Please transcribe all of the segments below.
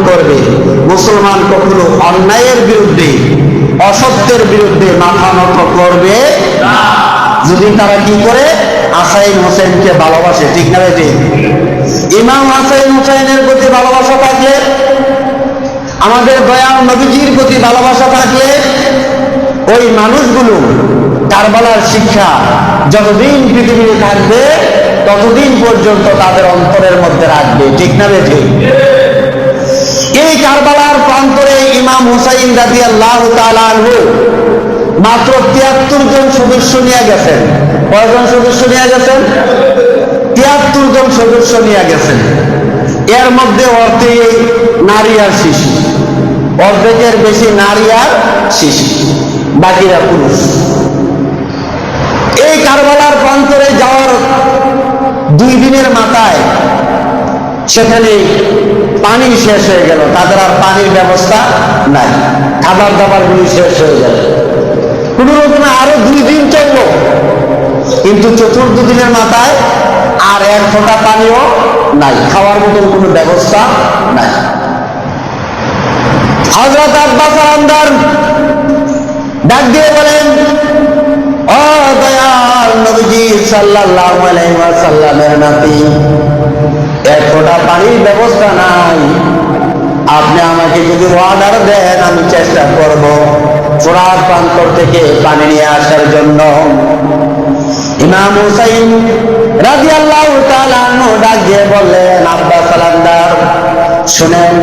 করবে। মুসলমান কখনো অন্যায়ের বিরুদ্ধে, অসত্যের বিরুদ্ধে মাথা নত করবে না, যদি তারা কি করে হাসান হোসেনকে ভালোবাসে। ঠিক না বেটি? ইমাম হাসান হোসেনের প্রতি ভালোবাসা থাকলে, আমাদের দয়াল নবীজির প্রতি ভালোবাসা থাকলে, ওই মানুষগুলো কারবালার শিক্ষা যতদিন পৃথিবীতে থাকবে ততদিন পর্যন্ত তাদের অন্তরের মধ্যে রাখবে। ঠিক না বেটি? এই কারবালার প্রান্তরে ইমাম হুসাইন রাদিয়াল্লাহু তাআলা আনহু মাত্র ৭৩ জন সদস্য নিয়ে গেছেন। কয়জন সদস্য নিয়ে গেছেন? ৭৩ জন সদস্য নিয়ে গেছেন। এর মধ্যে অর্ধেক নারী আর শিশু, অর্ধেকের বেশি নারী আর শিশু, বাকিরা পুরুষ। এই কারবালার প্রান্তরে যাওয়ার 2 দিনের মাথায় সেখানে পানি শেষ হয়ে গেল, তাদের আর পানির ব্যবস্থা নাই, খাবার দাবার গুলি শেষ হয়ে গেল। কোন রকমে আরো 2 দিন চলল, কিন্তু 4র্থ দিনের মাথায় আর 1 ফোঁটা পানিও নাই, খাওয়ার মতন কোনো ব্যবস্থা নাই। হযরত আব্বাস আলামদার ডাক দিয়ে বলেন, ও দয়াল নবীজি সাল্লাল্লাহু আলাইহি ওয়াসাল্লামের নাতি, 1 ফোঁটা পানির ব্যবস্থা নাই, আপনি আমাকে যদি অর্ডার দেন আমি চেষ্টা করব ফোরাত প্রান্তর থেকে পানি নিয়ে আসার জন্য। ইমাম হুসাইন রাদিয়াল্লাহু তাআলা আনহু ডাক দিয়ে বললেন, আব্বাস আলামদার শুনেন,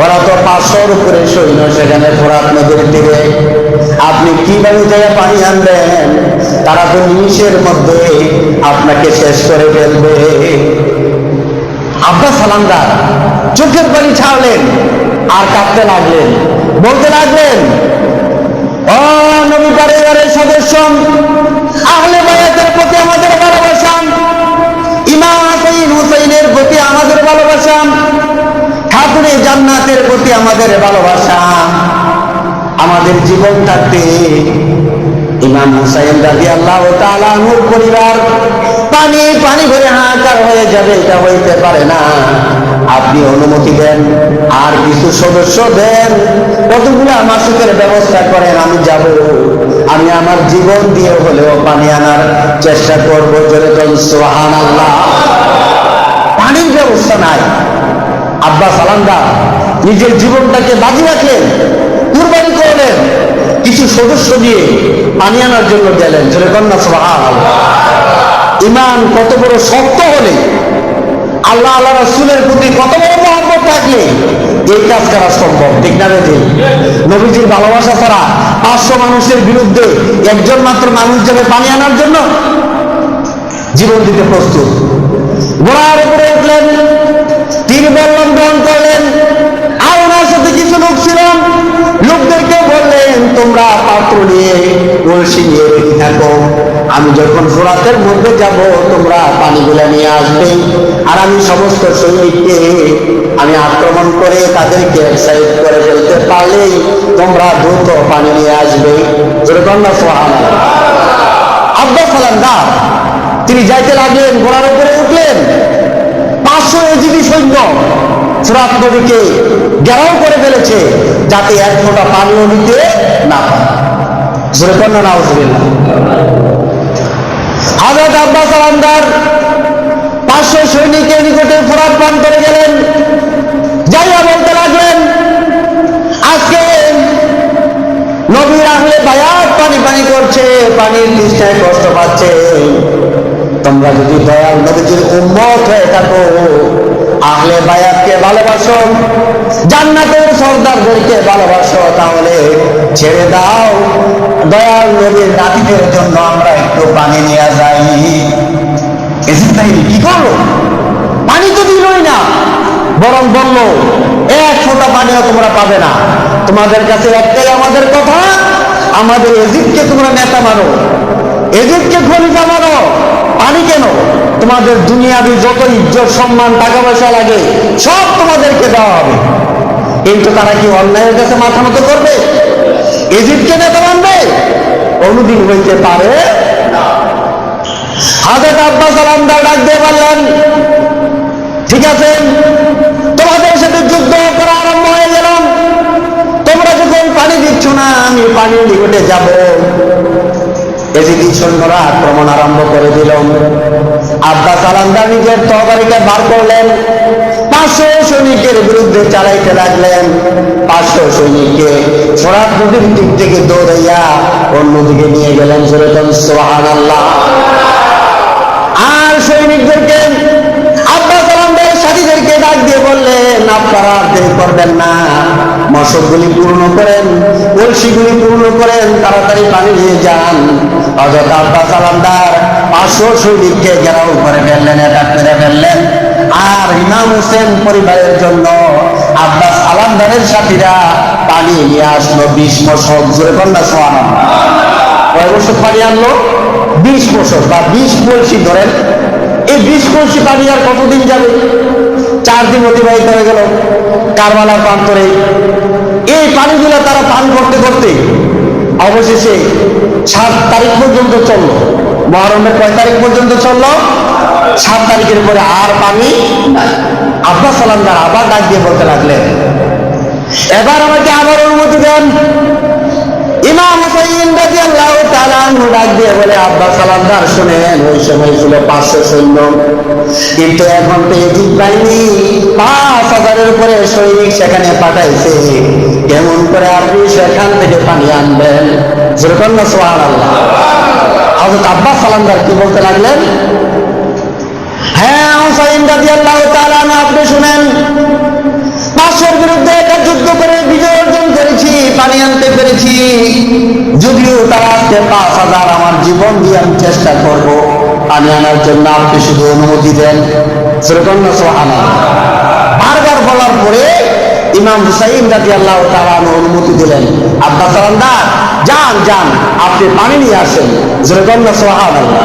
ওরা তো 500-র উপরে সৈন্য সেখানে ফোরাত নদীর তীরে, আপনি কিভাবে থেকে পানি আনবেন? তারা তো নিমিষের মধ্যে আপনাকে শেষ করে ফেলবে। আব্বাস আলামদার চোখের পানি ছাড়লেন আর কাঁদতে লাগলেন, বলতে লাগলেন, ও নবী পরিবারের সদস্য, আহলে বায়াতের প্রতি আমাদের ভালোবাসা, ইমাম হাসান হুসাইনের প্রতি আমাদের ভালোবাসা, ঠাকুরে জান্নাতের প্রতি আমাদের ভালোবাসা, আমাদের জীবন থাকতে ইমাম হুসাইন রাদিয়াল্লাহু তাআলা আনহুর পরিবার পানি পানি ভরে হাহাকার হয়ে যাবে, এটা হইতে পারে না। আপনি অনুমতি দেন, আর কিছু সদস্য দেন, কতগুলো মাসুকের ব্যবস্থা করেন, আমি যাব, আমি আমার জীবন দিয়ে হলেও পানি আনার চেষ্টা করব। জোরে বলুন সুবহানাল্লাহ। পানির ব্যবস্থা নাই। আব্বাস আলামদার নিজের জীবনটাকে বাজি রাখলেন, কুরবানি করলেন, কিছু সদস্য দিয়ে পানি আনার জন্য গেলেন। জোরে কন্যা সুবহানাল্লাহ। ইমান কত বড় শক্ত হলে, আল্লাহ আল্লাহ রাসূলের প্রতি কত বড় মহব্বত থাকলে এই কাজ করা সম্ভব। ঠিক না বেঠিক? নবীজির ভালোবাসা ছাড়া 500 মানুষের বিরুদ্ধে একজন মাত্র মানুষ যাবে পানি আনার জন্য, জীবন দিতে প্রস্তুত। ঘোড়ার উপরে উঠলেন, তীর বল্লম গ্রহণ করলেন, আর ওনার সাথে কিছু লোক ছিলেন, লোকদেরকে বললেন, তোমরা পাত্র নিয়ে কলসি নিয়ে রেখে থাকো, আমি যখন ফোরাতের মধ্যে যাব তোমরা পানিগুলা নিয়ে আসবে, আর আমি সমস্ত সৈনিককে আমি আক্রমণ করে তাদেরকে সাইড করে ফেলতে পারলেই তোমরা দ্রুত পানি নিয়ে আসবে। আব্বাস আলামদার তিনি যাইতে লাগলেন, ঘোড়ার উপরে উঠলেন, 500 এজিদি সৈন্য ফোরাত নদীকে ঘেরাও করে ফেলেছে, যাতে 1 ফোঁটা পানিও নিতে না পারে। হযরত আব্বাস আলামদার 500 সৈনিকের নিকটে ফোরাত প্রান্তরে গেলেন, যাইয়া বলতে লাগলেন, আজকে নবীর আহলে বায়াত পানি পানি করছে, পানির তৃষ্ণায় কষ্ট পাচ্ছে, তোমরা যদি দয়াল নবীজির উম্মত হয়ে থাকো, আহলে বায়াতকে ভালোবাসো, জান্নাতের সর্দারদেরকে ভালোবাসো, তাহলে ছেড়ে দাও, দয়াল নবীর নাতিদের জন্য আমরা একটু পানি নিয়ে যাই। কি করলো? পানি তো দিলই না, বরং বলল, 1 ফোঁটা পানিও তোমরা পাবে না, তোমাদের কাছে একটাই আমাদের কথা, আমাদের ইজিপ্টকে তোমরা নেতা মানো, ইজিপ্টকে খলিফা মানো, পানি কেন, তোমাদের দুনিয়াবি যত ইজ্জত সম্মান টাকা পয়সা লাগে সব তোমাদেরকে দেওয়া হবে। কিন্তু তারা কি অন্যায়ের কাছে মাথা নত করবে? ইজিপ্টকে নেতা মানবে? কোনদিন হইতে পারে না। হযরত আব্বাস আলামদার ডাক দিয়ে বললেন, ঠিক আছে, তোমাদের সাথে যুদ্ধ করার পানির নিকটে যাব। এদিকে সৈন্যরা আক্রমণ আরম্ভ করে দিল। আব্বাস আলামদার নিজের তরবারিকে বার করলেন, 500 সৈনিকের বিরুদ্ধে চালাইতে লাগলেন। 500 সৈনিককে ফোরাত নদীর দিক থেকে দৌড়াইয়া অন্যদিকে নিয়ে গেলেন। যেরকম সুবহানাল্লাহ। আর সৈনিকদেরকে আব্বাস আলামদার সাথীদেরকে ডাক দিয়ে বললেন, আপনারা আর দেরি করবেন না, মশকগুলি পূর্ণ করেন, কলসিগুলি পূর্ণ করেন, তাড়াতাড়ি পানি নিয়ে যান। হযরত আব্বাস আলামদার 500 সৈনিককে ঘেরাও করে ফেললেন, অ্যাটাক করে ফেললেন। আর ইমাম হোসেন পরিবারের জন্য আব্বাস আলামদারের সাথীরা পানি নিয়ে আসলো 20 মশক। জোরে কন্যা সুবহানাল্লাহ। কয় মশক পানি আনলো? 20 মশক বা 20 কলসি ধরেন। এই 20 কলসি পানি আর কতদিন যাবে? 4 দিন অতিবাহিত হয়ে গেল কারবালার প্রান্তরে। এই পানিগুলো তারা পান করতে করতে অবশেষে 7 তারিখ পর্যন্ত চললো। মুহররমের কয় তারিখ পর্যন্ত চললো? 7 তারিখের পরে আর পানি নাই। আব্বাস আলামদার আবার ডাক দিয়ে বলতে লাগলেন, এবার আমাকে আবার অনুমতি দেন। ইমাম হুসাইন রাদিয়াল্লাহু তাআলা আনহু ডাক দিয়ে বলে, আব্বাস আলামদার শুনেন, ওই সময় ছিল 500 সৈন্য, কিন্তু এখন তো এজিদ বাহিনী 5000-এর উপরে সৈনিক সেখানে পাঠাইছে। কেমন করে আপনি সেখান থেকে পানি আনবেন? যেরকম না সুবহানাল্লাহ। হযরত আব্বাস আলামদার কি বলতে লাগলেন, হ্যাঁ হুসাইন রাদিয়াল্লাহু তাআলা আনহু, আপনি শুনেন, 500-এর বিরুদ্ধে একটা যুদ্ধ করে বিজয় অর্জন করেছি, পানি আনতে পেরেছি। যদিও তারা আজকে 5000, আমার জীবন দিয়ে আমি চেষ্টা করব পানি আনার জন্য, আপনি শুধু অনুমতি দেন। যেরকম না সুবহানাল্লাহ। বারবার বলার পরে ইমাম হুসাইন রাদিয়াল্লাহু তাআলা আনহু অনুমতি দিলেন। আব্বাস আলামদার যান যান, আপনি পানি নিয়ে আসেন। যেরকম না সুবহানাল্লাহ।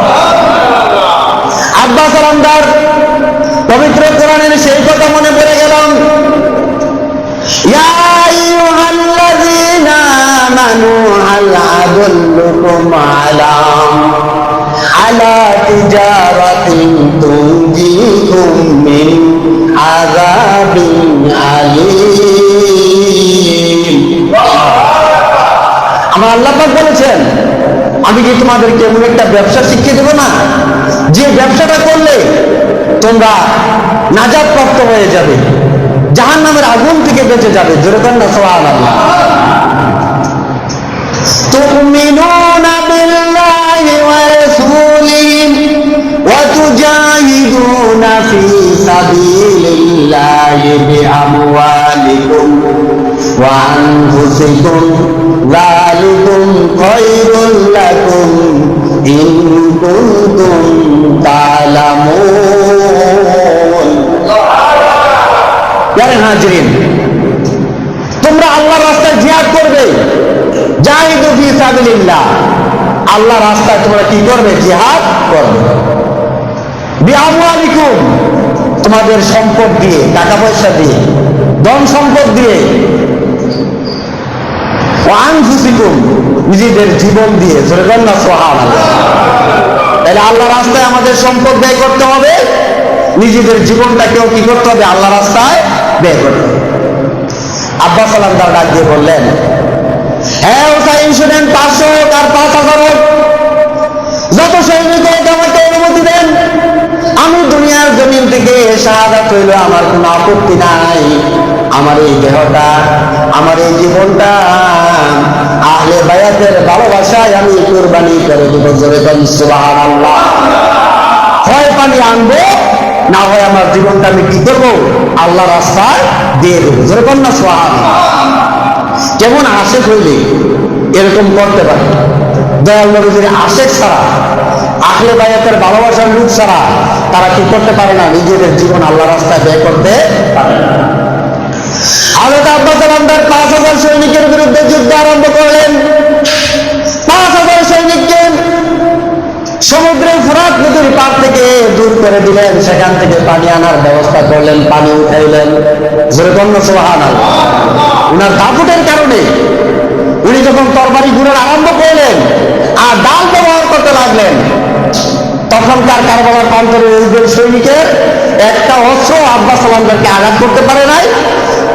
আব্বাস আলামদার পবিত্র কোরআনের সেই কথা মনে পড়ে গেল, ইয়া আইয়ুহাল্লাযীনা আমানু হাল আদুল্লুকুম আলা তিজারাতিন তুনজিকুম মিন আযাবিন আলীম। আমার আল্লাহ পাক বলেছেন, আমি কি তোমাদেরকে এমন একটা ব্যবসা শিখিয়ে দেব না, যে ব্যবসাটা করলে তোমরা নাজাত প্রাপ্ত হয়ে যাবে, জাহান্নামের আগুন থেকে বেঁচে যাবে। যেরকম না সুবহানাল্লাহ। তুমিনুনা বিল্লাহি ওয়া রাসূলিহি ওয়া তুজাহিদুনা ফি সাবিলিল্লাহি বিআমওয়ালিকুম ওয়া আনফুসিকুম, যালিকুম খায়রুল লাকুম ইন কুনতুম তা'লামুন। প্যারে হাজিরিন, তোমরা আল্লাহর রাস্তায় জিহাদ করবে, জাহিদু ফি সাবিলিল্লাহ, আল্লাহর রাস্তায় তোমরা কি করবে? জিহাদ করবে। বিআমওয়ালিকুম, তোমাদের সম্পদ দিয়ে, টাকা পয়সা দিয়ে, ধন সম্পদ দিয়ে, ওয়া আনফুসিকুম, নিজেদের জীবন দিয়ে। যেরকম না সুবহানাল্লাহ। তাহলে আল্লাহ রাস্তায় আমাদের সম্পদ ব্যয় করতে হবে, নিজেদের জীবনটাকেও কি করতে হবে? আল্লাহ রাস্তায় ব্যয় করতে হবে। আব্বাস আলামদার ডাক দিয়ে বললেন, হ্যাঁ হুসাইন শুনেন, 500 হোক আর 5000 হোক, যত সৈনিক হোক আমাকে অনুমতি দেন। আমি দুনিয়ার জমিন থেকে শাহাদাত হইল, আমার কোনো আপত্তি নাই। আমার এই দেহটা, আমার এই জীবনটা আহলে বায়াতের ভালোবাসায় আমি কুরবানি করে দেব। যেরকম সুবহানাল্লাহ। হয় পানি আনবো, না হয় আমার জীবনটা আমি কি করবো? আল্লাহ রাস্তায় দিয়ে দেবো। যেরকম না সুবহানাল্লাহ। কেমন আশেক হইলে এরকম করতে পারে? দয়াল নবীর আশেক ছাড়া, আহলে বায়াতের ভালোবাসার লোক ছাড়া তারা কি করতে পারে না? নিজেদের জীবন আল্লাহ রাস্তায় ব্যয় করতে পারে না। হযরত আব্বাস আলামদার 5000 সৈনিকের বিরুদ্ধে যুদ্ধ আরম্ভ করলেন। 5000 সৈনিককে সমুদ্রের ফোরাত নদীর পার থেকে দূর করে দিলেন, সেখান থেকে পানি আনার ব্যবস্থা করলেন, পানি উঠাইলেন। যেরকম সুবহানাল্লাহ। উনার দাপুটের কারণে উনি যখন তরবারি ঘুরে আরম্ভ করলেন আর ডাল ব্যবহার করতে লাগলেন, তখনকার কারবালার প্রান্তরে ওই সৈনিকের একটা অস্ত্র আব্বাস আলামদারকে আঘাত করতে পারে নাই।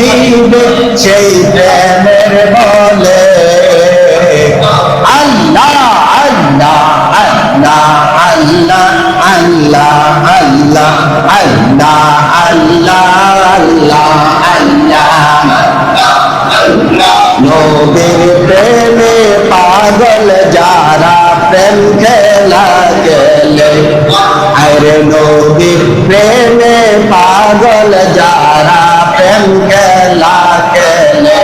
দিবে সেই প্রেমের বলে আল্লাহ আল্লাহ আল্লাহ আল্লাহ আল্লাহ আল্লাহ আল্লাহ আল্লাহ আল্লাহ আল্লাহ নবীর প্রেমে পাগল যারা প্রেম খেলা গেলে আরে নবীর প্রেমে পাগল যারা প্রেম খেলা গেলে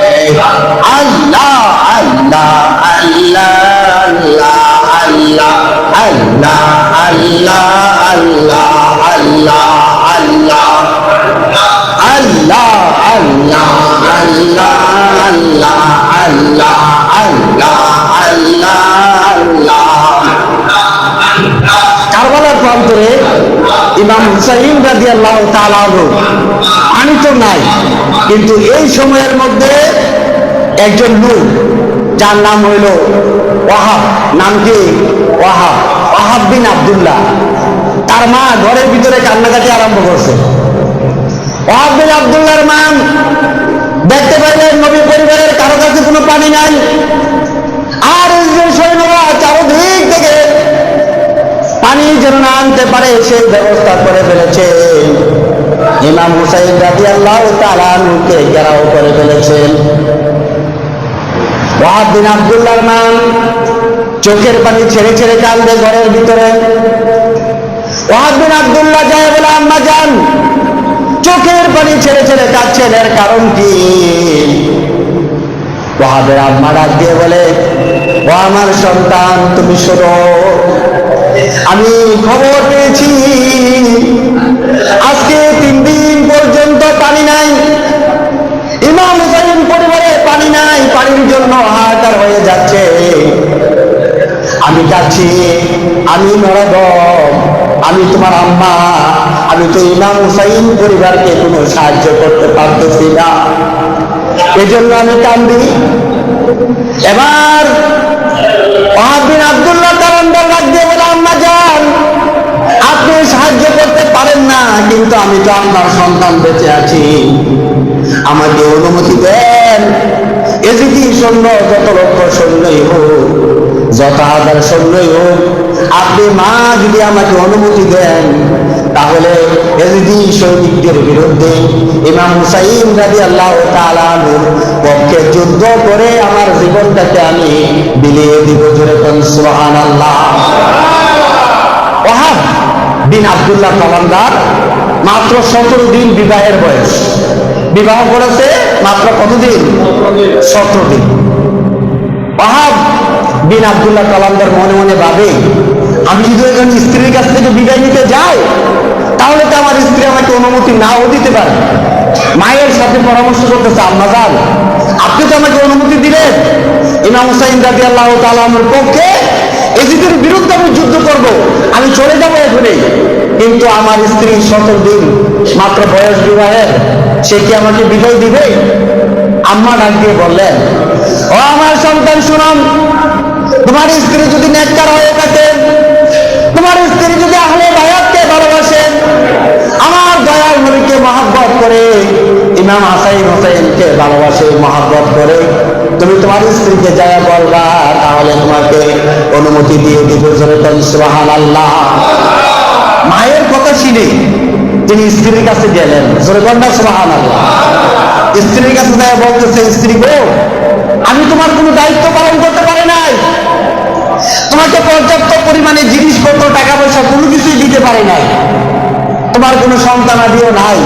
আল্লাহ আল্লাহ আল্লাহ আল্লাহ আল্লাহ আল্লাহ আল্লাহ আল্লাহ আল্লাহ আল্লাহ আল্লাহ আল্লাহ আল্লাহ আল্লাহ আল্লাহ আল্লাহ আল্লাহ কারবালার প্রান্তরে ইমাম হুসাইন রাদিয়াল্লাহু তাআলা পানি তো নাই, কিন্তু এই সময়ের মধ্যে একজন লোক যার নাম হইল ওয়াহাব, নাম কি ওয়াহাব, ওয়াহাব বিন আব্দুল্লাহ, তার মা ঘরের ভিতরে কান্নাকাটি আরম্ভ করছে। ওয়াহাব বিন আব্দুল্লাহর মা দেখতে পাইলেন নবী পরিবারের কারো কাছে কোনো পানি নাই, আর সৈন্যরা চারদিক থেকে পানি যেন না আনতে পারে সেই ব্যবস্থা করে ফেলেছে। ইমাম হুসাইন রাদিয়াল্লাহু তাআলা আনহুকে ঘেরাও করে ফেলেছেন। ওয়াহাব বিন আব্দুল্লাহর মা চোখের পানি ছেড়ে ছেড়ে কান্দে ঘরের ভিতরে। ওয়াহাব বিন আব্দুল্লাহ যায় বলে আম্মা যান, চোখের পানি ছেড়ে ছেড়ে কাঁদছেন, এর কারণ কি? ওয়াহাবের আম্মা ডাক দিয়ে বলে, ও আমার সন্তান তুমি শোনো, আমি খবর পেয়েছি আজকে 3 দিন পর্যন্ত পানি নাই, ইমাম হুসাইন পরিবারে পানি নাই, পানির জন্য হাহাকার হয়ে যাচ্ছে। আমি কাছি, আমি নরদম, আমি তোমার আম্মা, আমি তো ইমাম হুসাইন পরিবারকে কোনো সাহায্য করতে পারতেছি না, এজন্য আমি কান্দি। এবার ওয়াহাব বিন আব্দুল্লাহ তালান্দার ডাক দিয়ে বলে, আম্মা যান, আপনি সাহায্য করতে পারেন না, কিন্তু আমি তো আপনার সন্তান বেঁচে আছি, আমাকে অনুমতি দেন। এদিকে সৈন্য যত লক্ষ সৈন্যই হোক, যত হাজার সৈন্যই হোক, আপনি মা যদি আমাকে অনুমতি দেন, তাহলে এজিদি সৈনিকদের বিরুদ্ধে ইমাম হুসাইন রাদিয়াল্লাহু তাআলা আনহুর পক্ষে যুদ্ধ করে আমার জীবনটাকে আমি বিলিয়ে দিব। জোরে কোন সুবহানাল্লাহ। ওয়াহাব বিন আব্দুল্লাহ তালান্দার মাত্র 17 দিন বিবাহের বয়স, বিবাহ করেছে মাত্র কতদিন? 17 দিন। ওয়াহাব বিন আব্দুল্লাহ তালান্দার মনে মনে ভাবে, আমি যদি একজন স্ত্রীর কাছ থেকে বিদায় নিতে যাই, তাহলে তো আমার স্ত্রী আমাকে অনুমতি নাও দিতে পারে। মায়ের সাথে পরামর্শ করতেছে, আম্মা যান, আপনি তো আমাকে অনুমতি দিলেন ইমাম হুসাইন রাদিয়াল্লাহু তাআলা আনহুর পক্ষে, এজিদের বিরুদ্ধে আমি যুদ্ধ করব, আমি চলে যাবো এখনই, কিন্তু আমার স্ত্রী 17 দিন মাত্র বয়স বিবাহের, সে কি আমাকে বিদায় দিবে? আম্মা ডাক দিয়ে বললেন, ও আমার সন্তান শুনুন, তোমার স্ত্রী যদি নেককার হয়ে থাকে, তোমার স্ত্রী যদি আহলে বায়াতকে ভালোবাসেন, আমার দয়াল নবীকে মহব্বত করে, ইমাম হাসান হোসেনকে ভালোবাসে মহব্বত করে, তুমি তোমার স্ত্রীকে যায় বলবা, তাহলে তোমাকে অনুমতি দিয়ে দিব। জোরে বলেন সুবহানাল্লাহ। মায়ের কথা শুনে তিনি স্ত্রীর কাছে গেলেন। জোরে বলেন সুবহানাল্লাহ। স্ত্রীর কাছে যায় বলতেছে, স্ত্রী গো, আমি তোমার কোনো দায়িত্ব পালন করতে পারি নাই, তোমাকে পর্যাপ্ত পরিমাণে জিনিসপত্র টাকা পয়সা কোনো কিছুই দিতে পারি নাই, তোমার কোনো সন্তানাদিও নাই,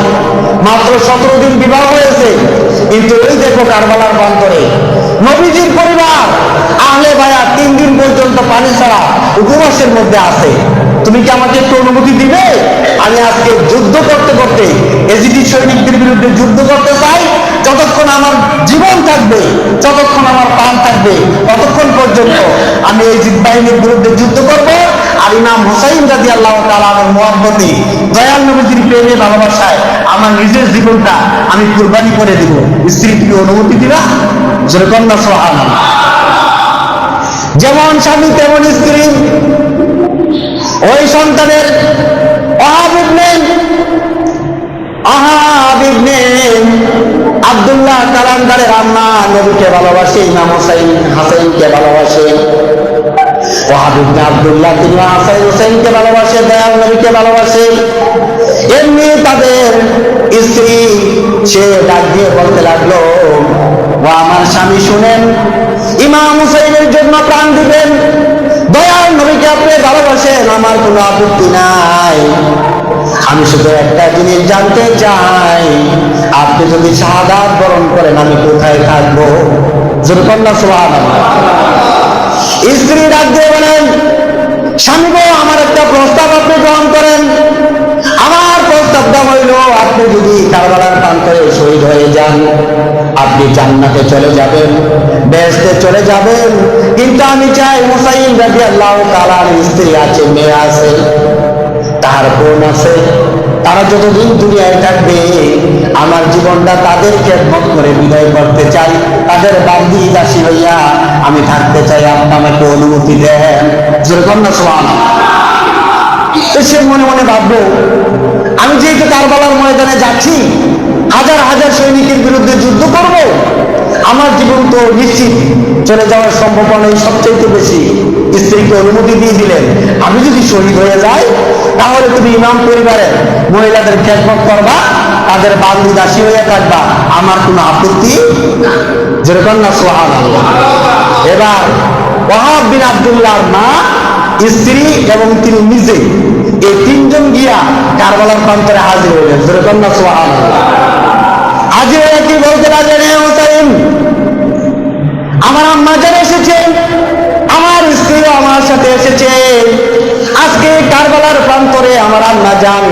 মাত্র 17 দিন বিবাহ হয়েছে, কিন্তু এই দেখো কারবালার প্রান্তরে নবীজির পরিবার আহলে বায়াত 3 দিন পর্যন্ত পানি ছাড়া উপবাসের মধ্যে আছে, তুমি কি আমাকে একটু অনুমতি দিবে? আমি আজকে যুদ্ধ করতে করতে এজিদি সৈনিকদের বিরুদ্ধে যুদ্ধ করতে চাই, যতক্ষণ আমার জীবন থাকবে, যতক্ষণ আমার প্রাণ থাকবে, ততক্ষণ পর্যন্ত আমি এই বাহিনীর বিরুদ্ধে যুদ্ধ করব, আর ইমাম হুসাইন রাদিয়াল্লাহু তাআলা আনহুর মুহাব্বতে, দয়াল নবীজির প্রেমে ভালোবাসায় আমার নিজের জীবনটা আমি কুরবানি করে দিব। স্ত্রী কি অনুমতি দিবা? জোরে কন্যা সুবহানাল্লাহ। যেমন স্বামী তেমন স্ত্রী। ওই সন্তানের ওয়াহাব ইবনে কান্দারের আম্মা নবীকে ভালোবাসে, ইমাম হোসেন হাসাইনকে ভালোবাসে। ওয়াহাব ইবনে আব্দুল্লাহ তিনি হাসান হোসেনকে ভালোবাসে, দয়াল নবীকে ভালোবাসে। এমনি তাদের স্ত্রী সে ডাক দিয়ে বলতে লাগলো, ও আমার স্বামী শুনেন, ইমাম হুসাইনের জন্য প্রাণ দিবেন, দয়াল নবীকে আপনি ভালোবাসেন, আমার কোনো আপত্তি নাই। আমি শুধু একটা জিনিস জানতে চাই, আপনি যদি শাহাদাত বরণ করেন আমি কোথায় থাকবো? জোরকন্যা সুবহানাল্লাহ। স্ত্রী ডাক দিয়ে বলেন, স্বামী গো, আমার একটা প্রস্তাব আপনি গ্রহণ করেন। আমার প্রস্তাবটা হইল, আপনি যদি কারবালার প্রান্তরে শহীদ হয়ে যান, আপনি জান্নাতে চলে যাবেন, বেহেশতে চলে যাবেন। কিন্তু আমি চাই হুসাইন রাদিয়াল্লাহু তাআলার স্ত্রী আছে, মেয়ে আছে, তার বোন আছে, তারা যতদিন দুনিয়ায় থাকবে আমার জীবনটা তাদের খেদমত করে বিদায় করতে চাই, তাদের বান্দি দাসী হইয়া আমি থাকতে চাই, আপনি আমাকে অনুমতি দেন। যেরকম না সুবহানাল্লাহ। সে মনে মনে ভাববো, আমি যেহেতু কারবালার ময়দানে যাচ্ছি, হাজার হাজার সৈনিকের বিরুদ্ধে যুদ্ধ করব, আমার জীবন তো নিশ্চিত চলে যাওয়ার সম্ভাবনাই সবচেয়ে বেশি। স্ত্রীকে অনুমতি দিয়ে দিলেন, আমি যদি শহীদ হয়ে যাই তাহলে তুমি ইমাম পরিবারের মহিলাদের খেদমত করবা, তাদের বান্দি দাসী হয়ে থাকবা, আমার কোনো আপত্তি যেরকম না সুবহানাল্লাহ। এবার ওয়াহাব বিন আব্দুল্লাহর মা, স্ত্রী এবং তিনি নিজে, এই তিনজন গিয়া কারবালার প্রান্তরে হাজির হইলেন। যেরকম না সুবহানাল্লাহ। হাজির হয়ে কি বলতে লাগলেন, হে হুসাইন, আমার আম্মা জান এসেছেন, আমার স্ত্রীও আমার সাথে এসেছে, আজকে কারবালার প্রান্তরে আমার আম্মা জান